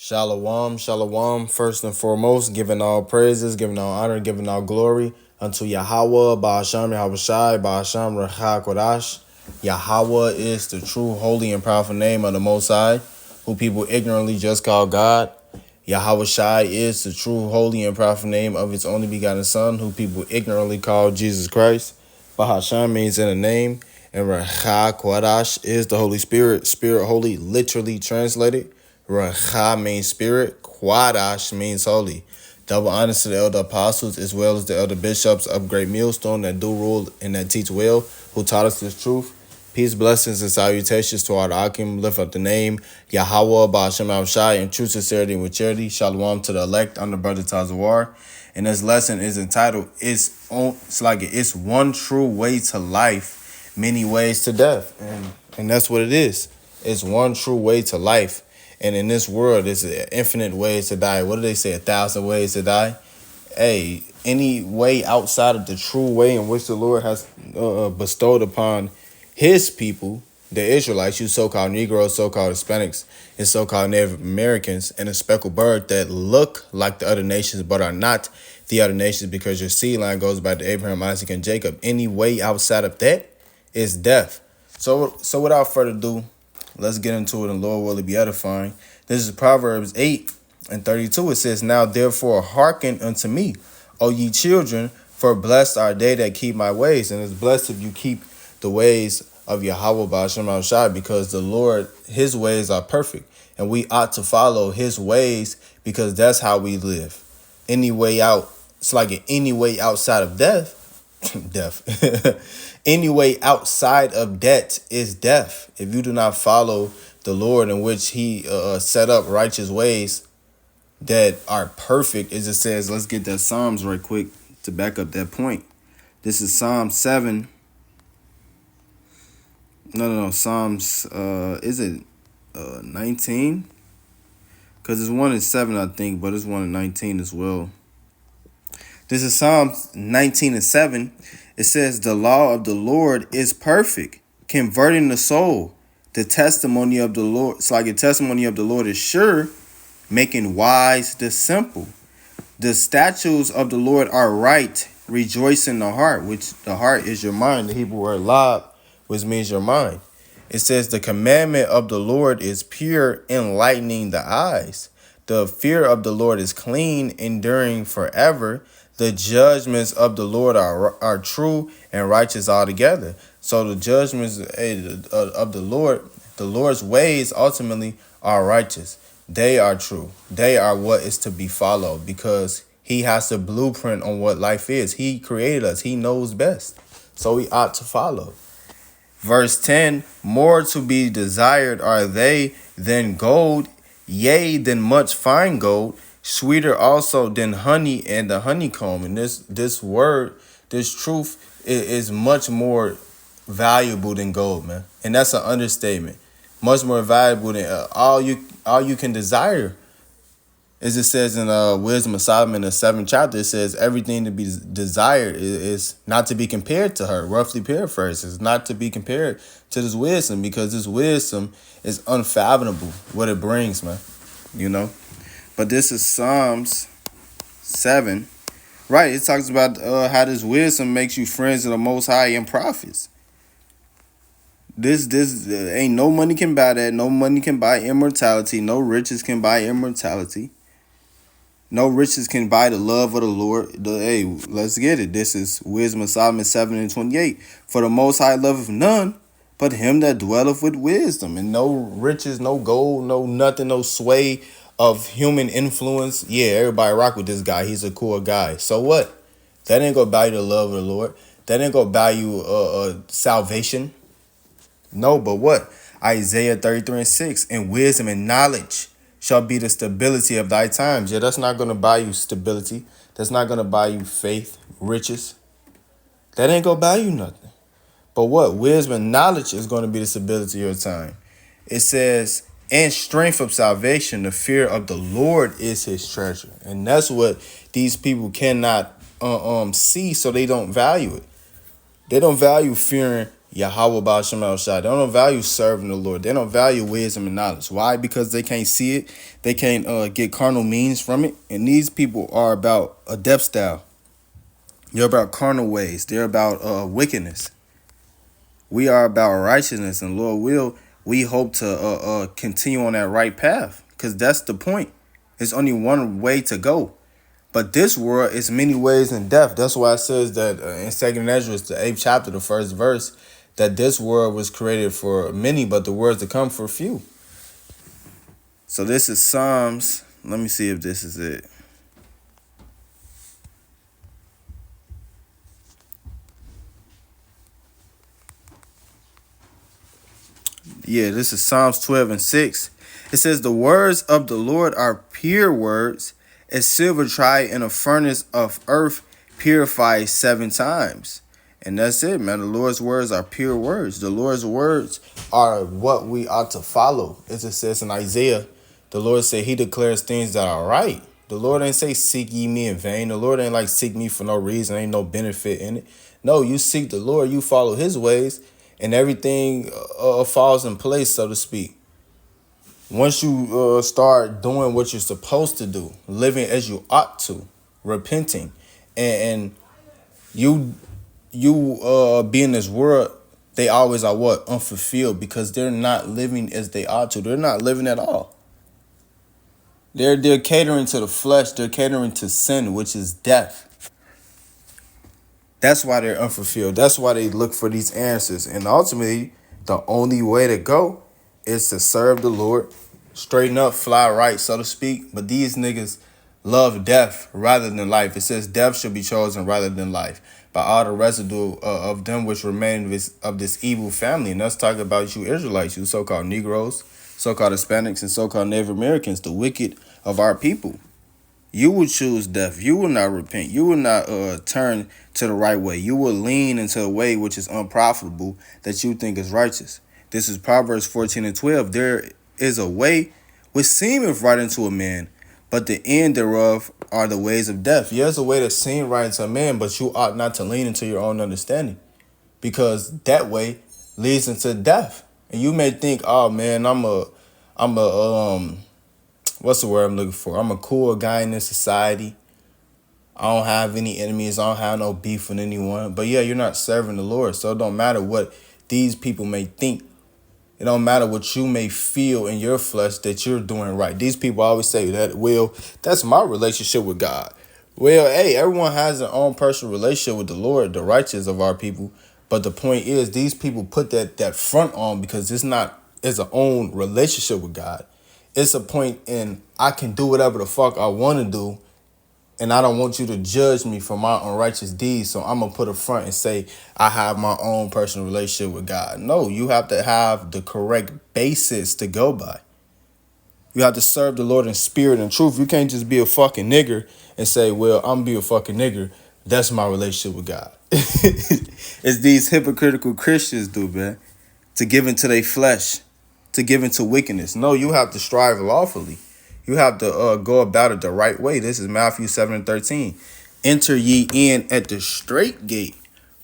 Shalom, shalom. First and foremost, giving all praises, giving all honor, giving all glory unto Yahweh, Ba'asham Yahushai, Ba'asham Rechak Kodash. Yahweh is the true, holy, and powerful name of the Most High, who people ignorantly just call God. Yahushai is the true, holy, and powerful name of His only begotten Son, who people ignorantly call Jesus Christ. Bahasham means in a name, and Rechak Kodash is the Holy Spirit, Spirit holy, literally translated. Racha means spirit, Quadash means holy. Double honors to the elder apostles as well as the elder bishops of Great Millstone that do rule and that teach well, who taught us this truth. Peace, blessings, and salutations to our Akim. Lift up the name Yahweh, Ba'ashem Shai, in true sincerity and with charity. Shalom to the elect. I'm the brother Tazawar. And this lesson is entitled, It's one true way to life, many ways to death. And that's what it is. It's one true way to life. And in this world, there's infinite ways to die. What do they say? 1,000 ways to die? Hey, any way outside of the true way in which the Lord has bestowed upon his people, the Israelites, you so-called Negroes, so-called Hispanics, and so-called Native Americans, and a speckled bird that look like the other nations but are not the other nations because your seed line goes back to Abraham, Isaac, and Jacob. Any way outside of that is death. So without further ado, let's get into it, and Lord will it be edifying. This is Proverbs 8:32. It says, Now therefore hearken unto me, O ye children, for blessed are they that keep my ways. And it's blessed if you keep the ways of Yahweh Ba'ashem Shai, because the Lord, his ways are perfect. And we ought to follow his ways because that's how we live. Any way out, it's like any way outside of death, any way outside of debt is death. If you do not follow the Lord in which he set up righteous ways that are perfect, as it says, let's get that Psalms right quick to back up that point. This is Psalm 7. No. Psalms, is it 19? Because it's one in 7, I think, but it's one in 19 as well. This is Psalms 19:7. It says, The law of the Lord is perfect, converting the soul. The testimony of the Lord, it's like the testimony of the Lord is sure, making wise the simple. The statutes of the Lord are right, rejoicing the heart, which the heart is your mind. The Hebrew word lab, which means your mind. It says, The commandment of the Lord is pure, enlightening the eyes. The fear of the Lord is clean, enduring forever. The judgments of the Lord are true and righteous altogether. So the judgments of the Lord's ways ultimately are righteous. They are true. They are what is to be followed because he has the blueprint on what life is. He created us. He knows best. So we ought to follow. Verse 10, More to be desired are they than gold, yea, than much fine gold, sweeter also than honey and the honeycomb. And this word, this truth is much more valuable than gold, man. And that's an understatement. Much more valuable than all you can desire. As it says in Wisdom of Solomon, the 7th chapter, it says everything to be desired is not to be compared to her. Roughly paraphrased, it's not to be compared to this wisdom because this wisdom is unfathomable what it brings, man. You know. But this is Psalms 7. Right, it talks about how this wisdom makes you friends of the Most High and prophets. This ain't no money can buy that. No money can buy immortality. No riches can buy immortality. No riches can buy the love of the Lord. Hey, let's get it. This is Wisdom of Solomon 7:28. For the Most High loveth none but him that dwelleth with wisdom. And no riches, no gold, no nothing, no sway of human influence. Yeah, everybody rock with this guy. He's a cool guy. So what? That ain't gonna buy you the love of the Lord. That ain't gonna buy you salvation. No, but what? Isaiah 33:6. And wisdom and knowledge shall be the stability of thy times. Yeah, that's not gonna buy you stability. That's not gonna buy you faith, riches. That ain't gonna buy you nothing. But what? Wisdom and knowledge is gonna be the stability of your time. It says, and strength of salvation, the fear of the Lord is his treasure. And that's what these people cannot see, so they don't value it. They don't value fearing Yahweh Ba'Shem El Shai. They don't value serving the Lord. They don't value wisdom and knowledge. Why? Because they can't see it. They can't get carnal means from it. And these people are about a death style. They're about carnal ways. They're about wickedness. We are about righteousness, and Lord will we hope to continue on that right path, because that's the point. There's only one way to go. But this world is many ways in death. That's why it says that in Second Ezra, the 8th chapter, the first verse, that this world was created for many, but the words to come for few. So this is Psalms. Let me see if this is it. Yeah, this is Psalms 12 and 6. It says, the words of the Lord are pure words, as silver tried in a furnace of earth purified 7 times. And that's it, man. The Lord's words are pure words. The Lord's words are what we ought to follow. As it says in Isaiah, the Lord said he declares things that are right. The Lord ain't say seek ye me in vain. The Lord ain't like seek me for no reason. Ain't no benefit in it. No, you seek the Lord. You follow his ways, and everything falls in place, so to speak. Once you start doing what you're supposed to do, living as you ought to, repenting, and you be in this world, they always are what? Unfulfilled, because they're not living as they ought to. They're not living at all. They're catering to the flesh. They're catering to sin, which is death. That's why they're unfulfilled. That's why they look for these answers. And ultimately, the only way to go is to serve the Lord, straighten up, fly right, so to speak. But these niggas love death rather than life. It says death should be chosen rather than life by all the residue of them which remain of this evil family. And that's talking about you Israelites, you so-called Negroes, so-called Hispanics, and so-called Native Americans, the wicked of our people. You will choose death. You will not repent. You will not turn to the right way. You will lean into a way which is unprofitable that you think is righteous. This is Proverbs 14 and 12. There is a way which seemeth right unto a man, but the end thereof are the ways of death. Yeah, there's a way that seems right unto a man, but you ought not to lean into your own understanding, because that way leads into death. And you may think, oh man, I'm a what's the word I'm looking for? I'm a cool guy in this society. I don't have any enemies. I don't have no beef with anyone. But yeah, you're not serving the Lord. So it don't matter what these people may think. It don't matter what you may feel in your flesh that you're doing right. These people always say that, well, that's my relationship with God. Well, hey, everyone has their own personal relationship with the Lord, the righteous of our people. But the point is, these people put that front on because it's not it's a own relationship with God. It's a point in I can do whatever the fuck I want to do, and I don't want you to judge me for my unrighteous deeds. So I'm going to put a front and say I have my own personal relationship with God. No, you have to have the correct basis to go by. You have to serve the Lord in spirit and truth. You can't just be a fucking nigger and say, well, I'm going to be a fucking nigger. That's my relationship with God. It's these hypocritical Christians do, man, to give into their flesh, to give into wickedness. No, you have to strive lawfully. You have to go about it the right way. This is Matthew 7 and 13. Enter ye in at the straight gate,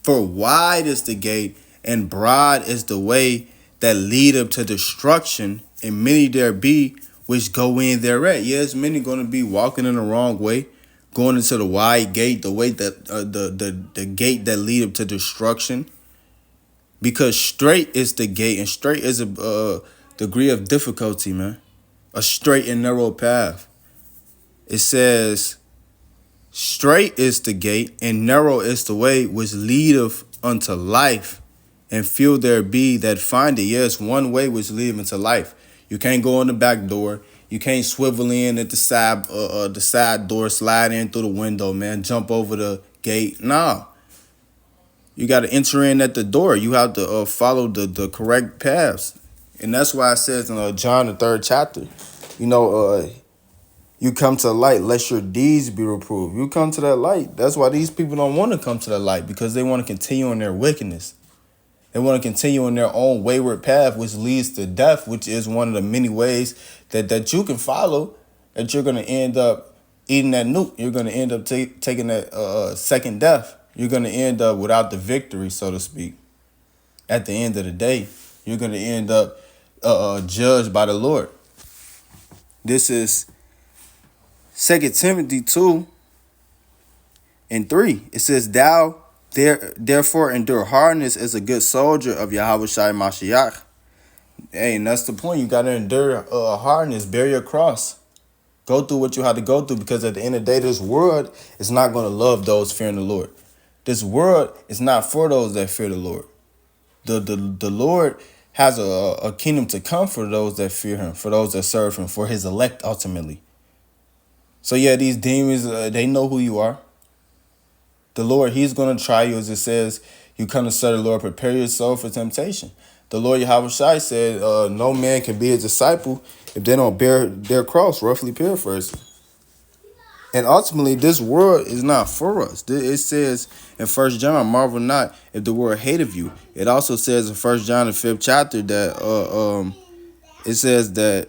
for wide is the gate, and broad is the way that leadeth to destruction, and many there be which go in thereat. Yes, many going to be walking in the wrong way, going into the wide gate, the way that the gate that leadeth to destruction. Because straight is the gate, and straight is a degree of difficulty, man. A straight and narrow path. It says, straight is the gate, and narrow is the way which leadeth unto life, and few there be that find it. Yes, one way which leadeth into life. You can't go in the back door. You can't swivel in at the side door, slide in through the window, man. Jump over the gate. No. You got to enter in at the door. You have to follow the correct paths. And that's why it says in John, the 3rd chapter, you come to the light, lest your deeds be reproved. You come to that light. That's why these people don't want to come to the light, because they want to continue in their wickedness. They want to continue in their own wayward path, which leads to death, which is one of the many ways that you can follow, that you're going to end up eating that nuke. You're going to end up taking that second death. You're going to end up without the victory, so to speak. at the end of the day, you're going to end up judged by the Lord. This is 2 Timothy 2:3. It says, "Thou therefore endure hardness as a good soldier of Yahweh Shai Mashiach." Hey, and that's the point. You got to endure hardness, bear your cross. Go through what you have to go through, because at the end of the day, this world is not going to love those fearing the Lord. This world is not for those that fear the Lord. The Lord has a kingdom to come for those that fear him, for those that serve him, for his elect ultimately. So yeah, these demons, they know who you are. The Lord, he's going to try you, as it says, you come to serve the Lord, prepare yourself for temptation. The Lord Yahweh Shai said, no man can be a disciple if they don't bear their cross, roughly paraphrasing. And ultimately, this world is not for us. It says in 1 John, marvel not if the world hate of you. It also says in 1 John, the 5th chapter, that it says that